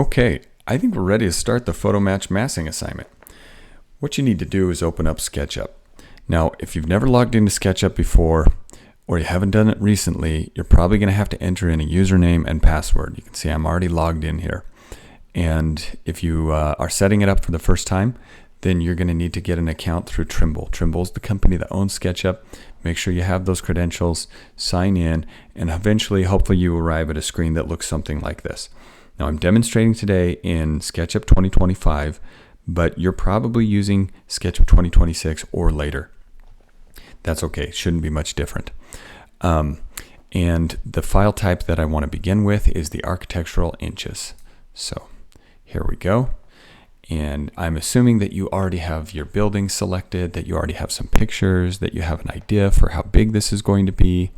Okay, I think we're ready to start the photo match massing assignment. What you need to do is open up Sketchup. Now, if you've never logged into Sketchup before, or you haven't done it recently, you're probably going to have to enter in a username and password. You can see I'm already logged in here. And if you are setting it up for the first time, then you're going to need to get an account through Trimble. Trimble's the company that owns SketchUp. Make sure you have those credentials, sign in, and eventually, hopefully you arrive at a screen that looks something like this. Now, I'm demonstrating today in SketchUp 2025, but you're probably using SketchUp 2026 or later. That's okay. Shouldn't be much different. And the file type that I want to begin with is the architectural inches. So here we go. And I'm assuming that you already have your building selected, that you already have some pictures, that you have an idea for how big this is going to be.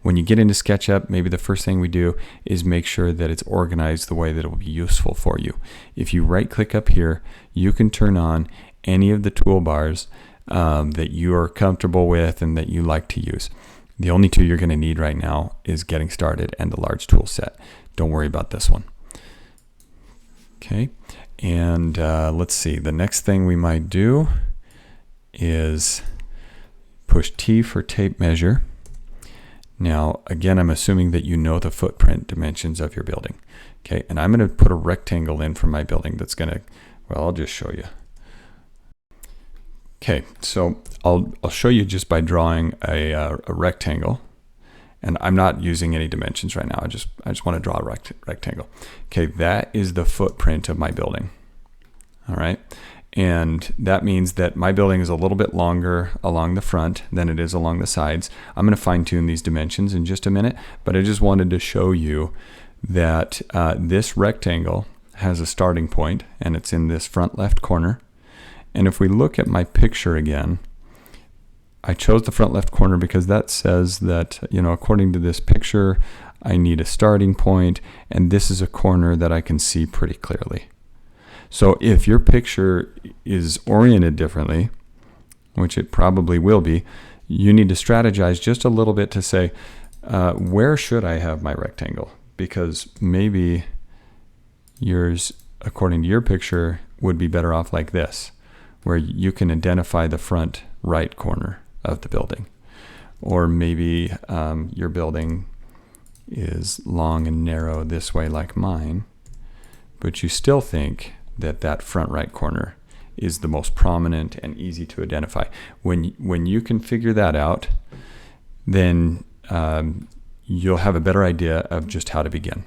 When you get into SketchUp, maybe the first thing we do is make sure that it's organized the way that it will be useful for you. If you right click up here, you can turn on any of the toolbars that you are comfortable with and that you like to use. The only two you're going to need right now is Getting Started and the Large Tool Set. Don't worry about this one. Okay, and let's see. The next thing we might do is push T for tape measure. Now, again, I'm assuming that you know the footprint dimensions of your building. Okay, and I'm going to put a rectangle in for my building that's going to, well, I'll just show you. Okay, so I'll show you just by drawing a rectangle, and I'm not using any dimensions right now. I just want to draw a rectangle. Okay, that is the footprint of my building. All right, and that means that my building is a little bit longer along the front than it is along the sides. I'm going to fine tune these dimensions in just a minute, but I just wanted to show you that this rectangle has a starting point, and it's in this front left corner. And if we look at my picture again, I chose the front left corner because that says that, according to this picture, I need a starting point, and this is a corner that I can see pretty clearly. So if your picture is oriented differently, which it probably will be, you need to strategize just a little bit to say, where should I have my rectangle? Because maybe yours, according to your picture, would be better off like this, where you can identify the front right corner of the building. Or maybe your building is long and narrow this way like mine, but you still think that front right corner is the most prominent and easy to identify. When you can figure that out, then you'll have a better idea of just how to begin.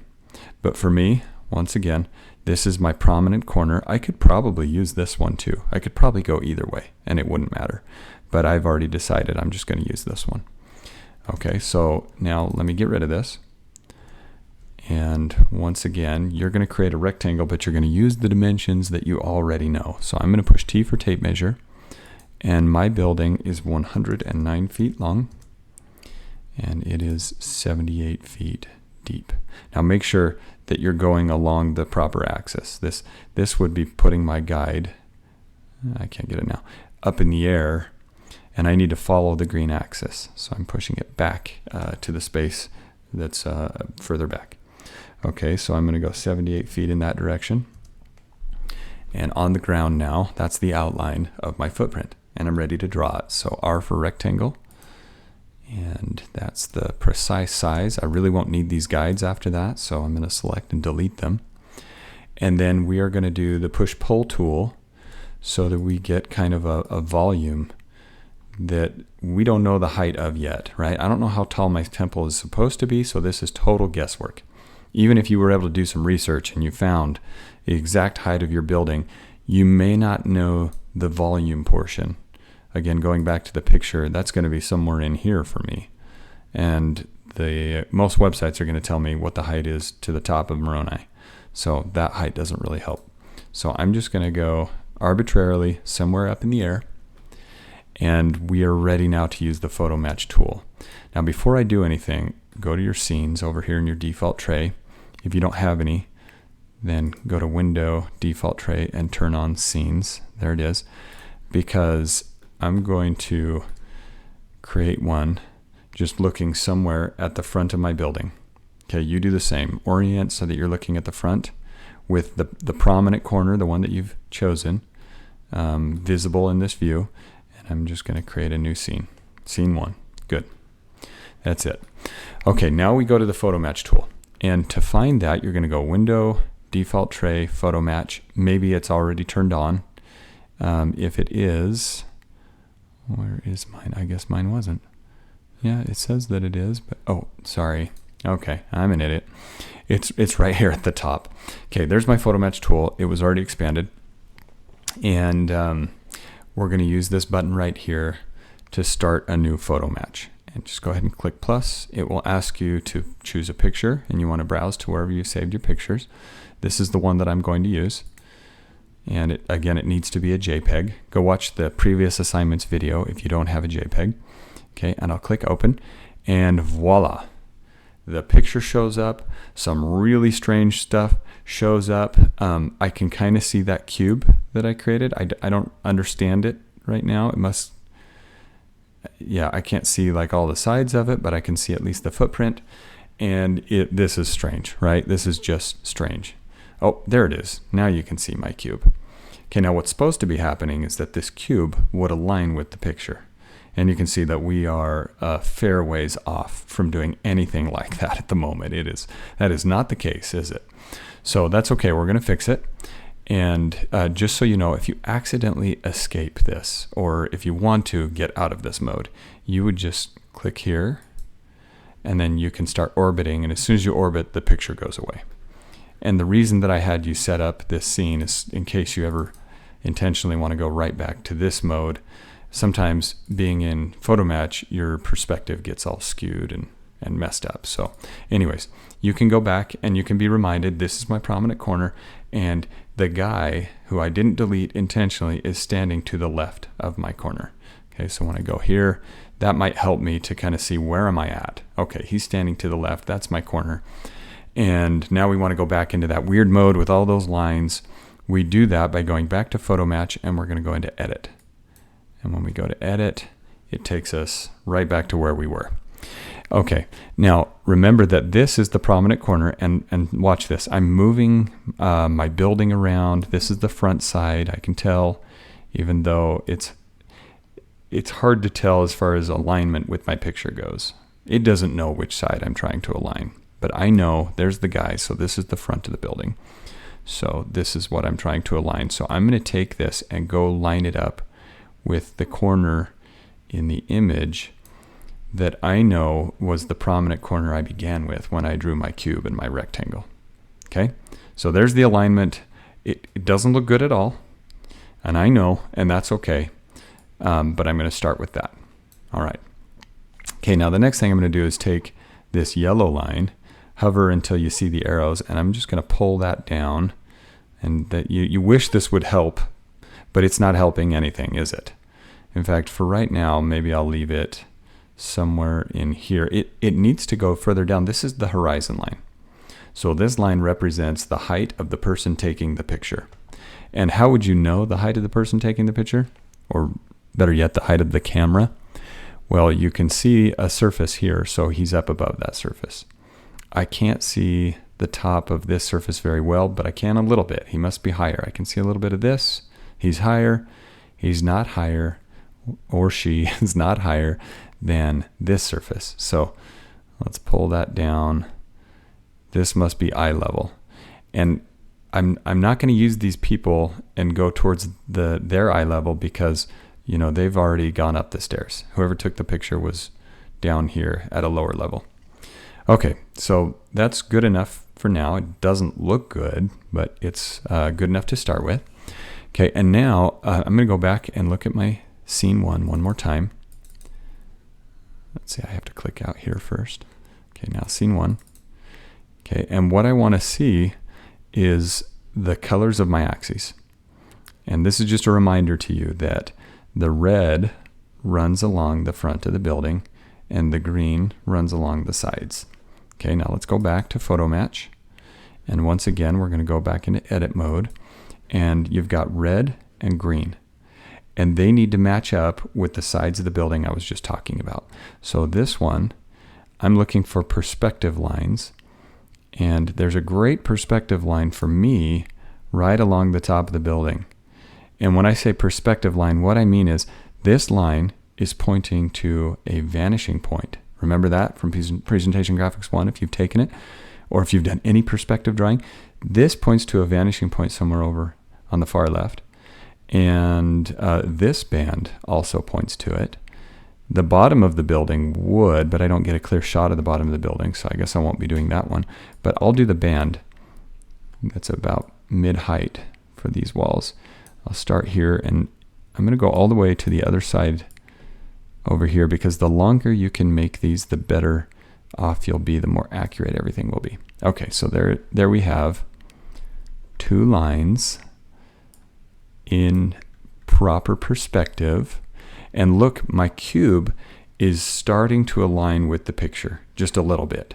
But for me, once again, this is my prominent corner. I could probably use this one too. I could probably go either way and it wouldn't matter. But I've already decided I'm just going to use this one. Okay, so now let me get rid of this. And once again, you're going to create a rectangle, but you're going to use the dimensions that you already know. So I'm going to push T for tape measure. And my building is 109 feet long. And it is 78 feet deep. Now make sure that you're going along the proper axis. This would be putting my guide, I can't get it now, up in the air. And I need to follow the green axis. So I'm pushing it back to the space that's further back. Okay, so I'm going to go 78 feet in that direction. And on the ground now, that's the outline of my footprint. And I'm ready to draw it. So R for rectangle. And that's the precise size. I really won't need these guides after that, so I'm going to select and delete them. And then we are going to do the push-pull tool so that we get kind of a volume that we don't know the height of yet, right? I don't know how tall my temple is supposed to be, so this is total guesswork. Even if you were able to do some research and you found the exact height of your building, you may not know the volume portion. Again, going back to the picture, that's going to be somewhere in here for me. And most websites are going to tell me what the height is to the top of Moroni. So that height doesn't really help. So I'm just going to go arbitrarily somewhere up in the air. And we are ready now to use the photo match tool. Now, before I do anything, go to your scenes over here in your default tray. If you don't have any, then go to Window, Default Tray, and turn on Scenes. There it is. Because I'm going to create one just looking somewhere at the front of my building. Okay, you do the same. Orient so that you're looking at the front. with the prominent corner, the one that you've chosen, visible in this view. And I'm just going to create a new scene. Scene 1. Good. That's it. Okay, now we go to the photo match tool. And to find that, you're going to go Window, Default Tray, Photo Match. Maybe it's already turned on. If it is, where is mine? I guess mine wasn't. Yeah, it says that it is, but oh, sorry. Okay, I'm an idiot. It's right here at the top. Okay, there's my photo match tool. It was already expanded. And we're going to use this button right here to start a new photo match. And just go ahead and click plus. It will ask you to choose a picture, and you want to browse to wherever you saved your pictures. This is the one that I'm going to use. And again, it needs to be a JPEG. Go watch the previous assignments video if you don't have a JPEG. Okay, and I'll click open, and voila. The picture shows up. Some really strange stuff shows up. I can kind of see that cube that I created. I don't understand it right now. It must, yeah, I can't see like all the sides of it, but I can see at least the footprint. And this is strange, right? This is just strange. Oh, there it is. Now you can see my cube. Okay, now what's supposed to be happening is that this cube would align with the picture. And you can see that we are a fair ways off from doing anything like that at the moment. That is not the case, is it? So that's okay. We're going to fix it. And just so you know, if you accidentally escape this, or if you want to get out of this mode, you would just click here, and then you can start orbiting. And as soon as you orbit, the picture goes away. And the reason that I had you set up this scene is in case you ever intentionally want to go right back to this mode. Sometimes being in photo match, your perspective gets all skewed and messed up. So anyways, you can go back and you can be reminded, this is my prominent corner, and the guy who I didn't delete intentionally is standing to the left of my corner. Okay, so when I go here, that might help me to kind of see where am I at. Okay, he's standing to the left, that's my corner. And now we want to go back into that weird mode with all those lines. We do that by going back to photo match, and we're going to go into edit. And when we go to edit, it takes us right back to where we were. Okay, now remember that this is the prominent corner, and watch this. I'm moving my building around. This is the front side. I can tell, even though it's hard to tell as far as alignment with my picture goes. It doesn't know which side I'm trying to align, but I know there's the guy, so this is the front of the building. So this is what I'm trying to align. So I'm going to take this and go line it up with the corner in the image that I know was the prominent corner I began with when I drew my cube and my rectangle. Okay, so there's the alignment. It doesn't look good at all, and I know, and that's okay, but I'm going to start with that. All right. Okay, now the next thing I'm going to do is take this yellow line, hover until you see the arrows, and I'm just going to pull that down, and that you wish this would help, but it's not helping anything, is it? In fact, for right now, maybe I'll leave it somewhere in here. It needs to go further down. This is the horizon line. So this line represents the height of the person taking the picture. And how would you know the height of the person taking the picture? Or better yet, the height of the camera? Well, you can see a surface here, so he's up above that surface. I can't see the top of this surface very well, but I can a little bit. He must be higher. I can see a little bit of this. He's higher. He's not higher, or she is not higher than this surface. So let's pull that down. This must be eye level. And I'm not going to use these people and go towards their eye level because, you know, they've already gone up the stairs. Whoever took the picture was down here at a lower level. Okay, so that's good enough for now. It doesn't look good, but it's good enough to start with. Okay, and now I'm going to go back and look at my scene one more time. Let's see, I have to click out here first. Okay, now scene one. Okay, and what I want to see is the colors of my axes. And this is just a reminder to you that the red runs along the front of the building and the green runs along the sides. Okay, now let's go back to photo match. And once again, we're going to go back into edit mode. And you've got red and green. And they need to match up with the sides of the building I was just talking about. So this one, I'm looking for perspective lines. And there's a great perspective line for me right along the top of the building. And when I say perspective line, what I mean is this line is pointing to a vanishing point. Remember that from Presentation Graphics 1 if you've taken it, or if you've done any perspective drawing. This points to a vanishing point somewhere over on the far left. And this band also points to it. The bottom of the building would, but I don't get a clear shot of the bottom of the building, so I guess I won't be doing that one. But I'll do the band. That's about mid-height for these walls. I'll start here, and I'm going to go all the way to the other side over here, because the longer you can make these, the better off you'll be, the more accurate everything will be. Okay, so there we have two lines in proper perspective. And look, my cube is starting to align with the picture just a little bit.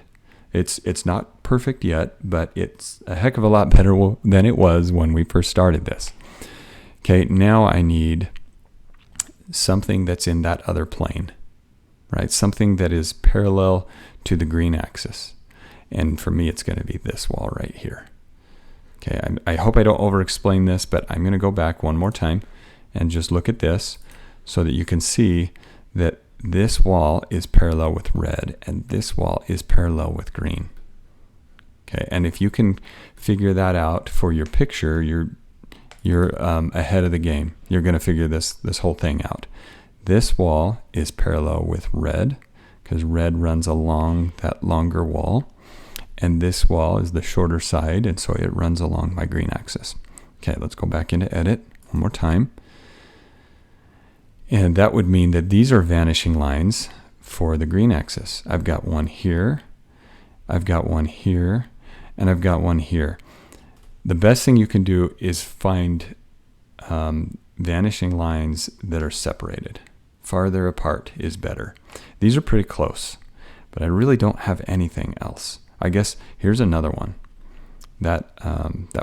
It's not perfect yet, but it's a heck of a lot better than it was when we first started this. Okay, now I need something that's in that other plane, right? Something that is parallel to the green axis. And for me, it's going to be this wall right here. Okay, I hope I don't over-explain this, but I'm going to go back one more time and just look at this so that you can see that this wall is parallel with red and this wall is parallel with green. Okay, and if you can figure that out for your picture, you're ahead of the game. You're going to figure this whole thing out. This wall is parallel with red because red runs along that longer wall, and this wall is the shorter side, and so it runs along my green axis. Okay, let's go back into edit one more time. And that would mean that these are vanishing lines for the green axis. I've got one here, I've got one here, and I've got one here. The best thing you can do is find vanishing lines that are separated. Farther apart is better. These are pretty close, but I really don't have anything else. I guess here's another one. That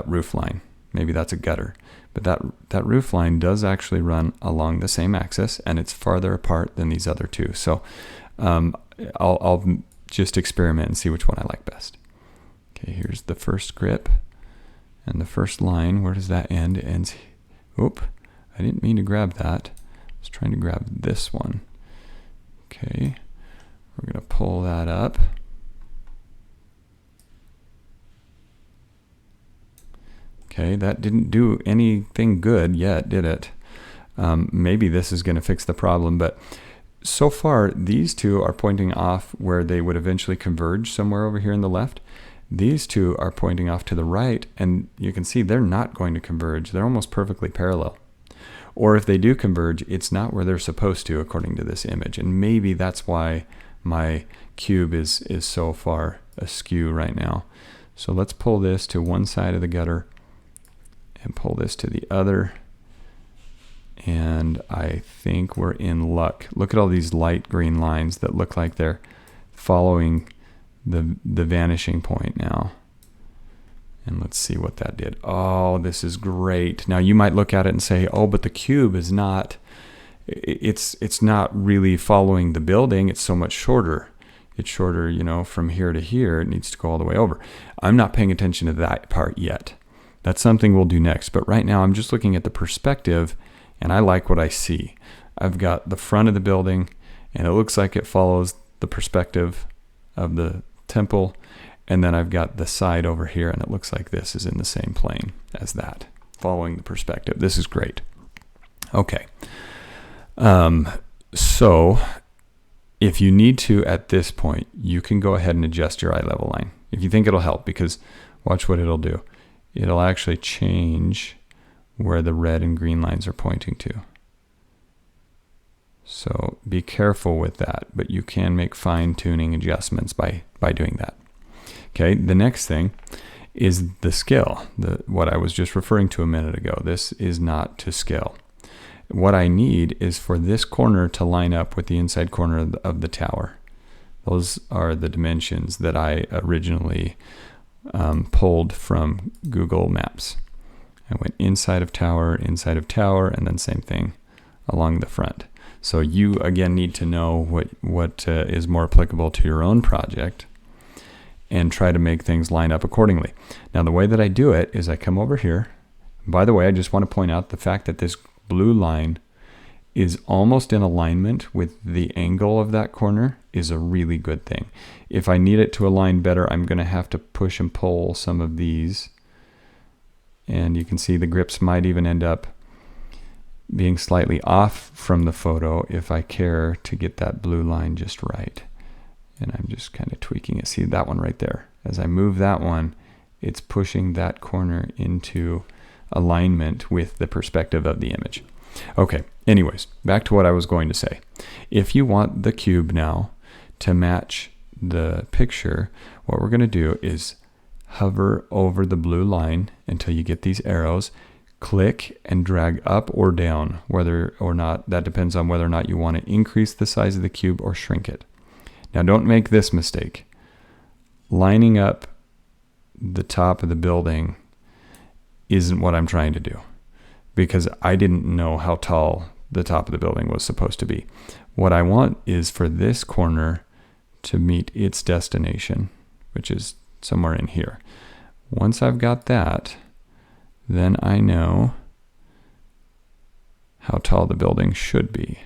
roof line, maybe that's a gutter. But that roof line does actually run along the same axis, and it's farther apart than these other two. So I'll just experiment and see which one I like best. Okay, here's the first grip, and the first line. Where does that end? It ends. Oop! I didn't mean to grab that. I was trying to grab this one. Okay, we're gonna pull that up. Okay, that didn't do anything good yet, did it? Maybe this is going to fix the problem, but so far these two are pointing off where they would eventually converge somewhere over here on the left. These two are pointing off to the right, and you can see they're not going to converge. They're almost perfectly parallel. Or if they do converge, it's not where they're supposed to according to this image, and maybe that's why my cube is so far askew right now. So let's pull this to one side of the gutter and pull this to the other, and I think we're in luck. Look at all these light green lines that look like they're following the vanishing point now. And let's see what that did. Oh, this is great. Now you might look at it and say, oh, but the cube is not, it's not really following the building. It's so much shorter. It's shorter, you know, from here to here. It needs to go all the way over. I'm not paying attention to that part yet. That's something we'll do next. But right now I'm just looking at the perspective, and I like what I see. I've got the front of the building, and it looks like it follows the perspective of the temple. And then I've got the side over here, and it looks like this is in the same plane as that, following the perspective. This is great. Okay. So if you need to at this point, you can go ahead and adjust your eye level line if you think it'll help, because watch what it'll do. It'll actually change where the red and green lines are pointing to. So be careful with that, but you can make fine-tuning adjustments by doing that. Okay, the next thing is the scale, what I was just referring to a minute ago. This is not to scale. What I need is for this corner to line up with the inside corner of the tower. Those are the dimensions that I originally pulled from Google Maps. I went inside of tower, and then same thing along the front. So you again need to know what is more applicable to your own project. and try to make things line up accordingly. Now, the way that I do it is I come over here. By the way, I just want to point out the fact that this blue line is almost in alignment with the angle of that corner is a really good thing. If I need it to align better, I'm going to have to push and pull some of these. And you can see the grips might even end up being slightly off from the photo if I care to get that blue line just right. And I'm just kind of tweaking it. See that one right there? As I move that one, it's pushing that corner into alignment with the perspective of the image. Okay, anyways, back to what I was going to say. If you want the cube now to match the picture, what we're going to do is hover over the blue line until you get these arrows, click and drag up or down, whether or not, that depends on whether or not you want to increase the size of the cube or shrink it. Now don't make this mistake. Lining up the top of the building isn't what I'm trying to do, because I didn't know how tall the top of the building was supposed to be. What I want is for this corner to meet its destination, which is somewhere in here. Once I've got that, then I know how tall the building should be.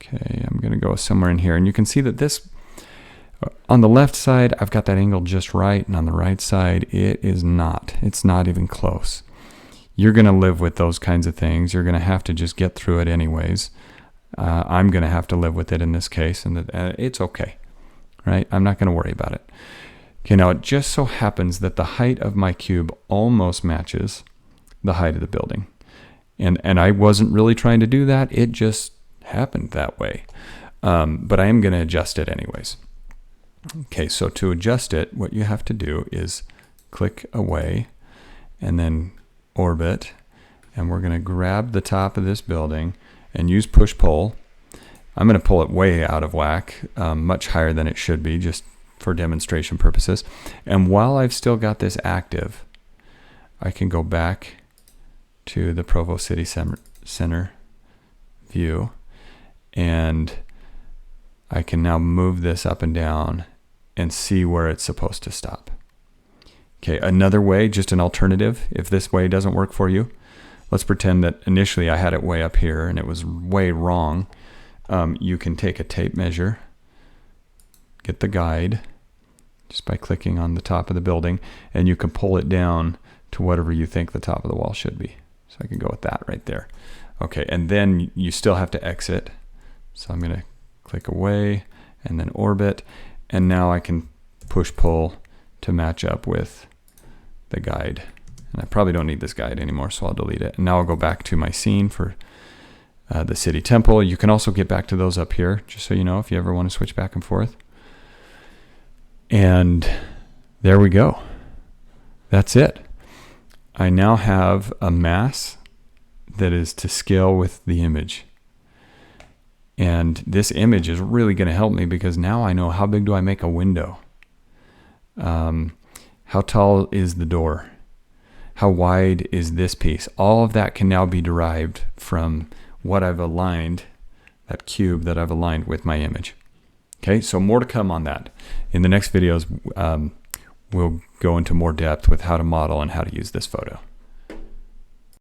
Okay, I'm going to go somewhere in here. And you can see that this, on the left side, I've got that angle just right. And on the right side, it is not. It's not even close. You're going to live with those kinds of things. You're going to have to just get through it anyways. I'm going to have to live with it in this case. And it's okay, right? I'm not going to worry about it. Okay, now it just so happens that the height of my cube almost matches the height of the building. And I wasn't really trying to do that. It just happened that way. But I am going to adjust it anyways. Okay, so to adjust it, what you have to do is click away and then orbit. And we're going to grab the top of this building and use push-pull. I'm going to pull it way out of whack, much higher than it should be, just for demonstration purposes. And while I've still got this active, I can go back to the Provo City Center view, and I can now move this up and down and see where it's supposed to stop. Okay, another way, just an alternative, if this way doesn't work for you, let's pretend that initially I had it way up here and it was way wrong. You can take a tape measure, get the guide just by clicking on the top of the building, and you can pull it down to whatever you think the top of the wall should be. So I can go with that right there. Okay, and then you still have to exit. So I'm going to click away and then orbit, and now I can push-pull to match up with the guide. And I probably don't need this guide anymore, so I'll delete it. And now I'll go back to my scene for the city temple. You can also get back to those up here, just so you know, if you ever want to switch back and forth. And there we go. That's it. I now have a mass that is to scale with the image. And this image is really going to help me, because now I know how big do I make a window? How tall is the door? How wide is this piece? All of that can now be derived from what I've aligned, that cube that I've aligned with my image. Okay, so more to come on that. In the next videos, we'll go into more depth with how to model and how to use this photo.